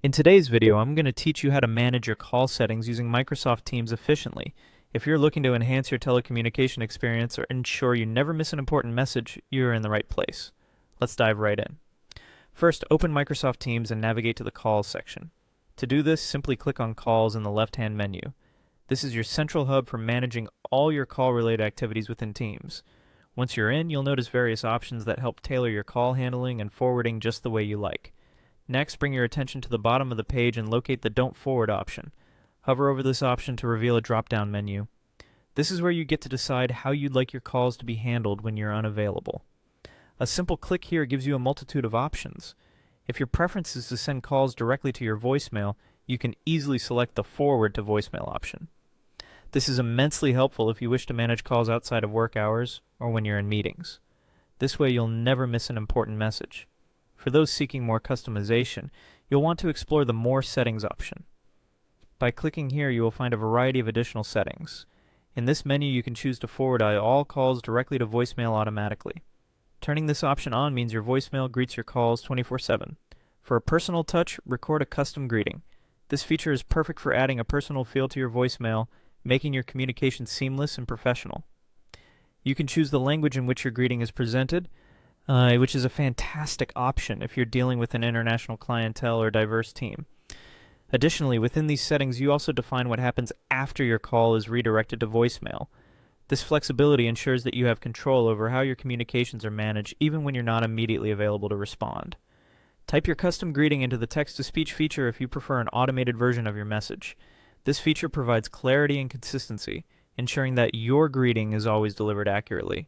In today's video, I'm going to teach you how to manage your call settings using Microsoft Teams efficiently. If you're looking to enhance your telecommunication experience or ensure you never miss an important message, you're in the right place. Let's dive right in. First, open Microsoft Teams and navigate to the Calls section. To do this, simply click on Calls in the left-hand menu. This is your central hub for managing all your call-related activities within Teams. Once you're in, you'll notice various options that help tailor your call handling and forwarding just the way you like. Next, bring your attention to the bottom of the page and locate the Don't Forward option. Hover over this option to reveal a drop-down menu. This is where you get to decide how you'd like your calls to be handled when you're unavailable. A simple click here gives you a multitude of options. If your preference is to send calls directly to your voicemail, you can easily select the Forward to Voicemail option. This is immensely helpful if you wish to manage calls outside of work hours or when you're in meetings. This way you'll never miss an important message. For those seeking more customization, you'll want to explore the More Settings option. By clicking here, you will find a variety of additional settings. In this menu, you can choose to forward all calls directly to voicemail automatically. Turning this option on means your voicemail greets your calls 24/7. For a personal touch, record a custom greeting. This feature is perfect for adding a personal feel to your voicemail, making your communication seamless and professional. You can choose the language in which your greeting is presented, which is a fantastic option if you're dealing with an international clientele or diverse team. Additionally, within these settings, you also define what happens after your call is redirected to voicemail. This flexibility ensures that you have control over how your communications are managed even when you're not immediately available to respond. Type your custom greeting into the text-to-speech feature if you prefer an automated version of your message. This feature provides clarity and consistency, ensuring that your greeting is always delivered accurately.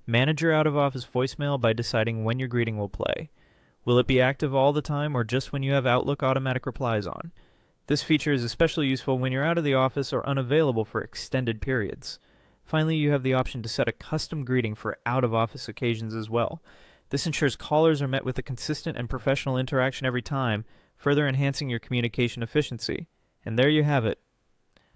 Manage your out-of-office voicemail by deciding when your greeting will play. Will it be active all the time or just when you have Outlook automatic replies on? This feature is especially useful when you're out of the office or unavailable for extended periods. Finally, you have the option to set a custom greeting for out-of-office occasions as well. This ensures callers are met with a consistent and professional interaction every time, further enhancing your communication efficiency. And there you have it.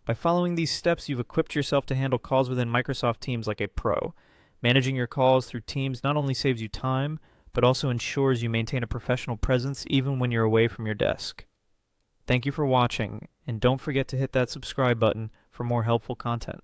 By following these steps, you've equipped yourself to handle calls within Microsoft Teams like a pro. Managing your calls through Teams not only saves you time, but also ensures you maintain a professional presence even when you're away from your desk. Thank you for watching, and don't forget to hit that subscribe button for more helpful content.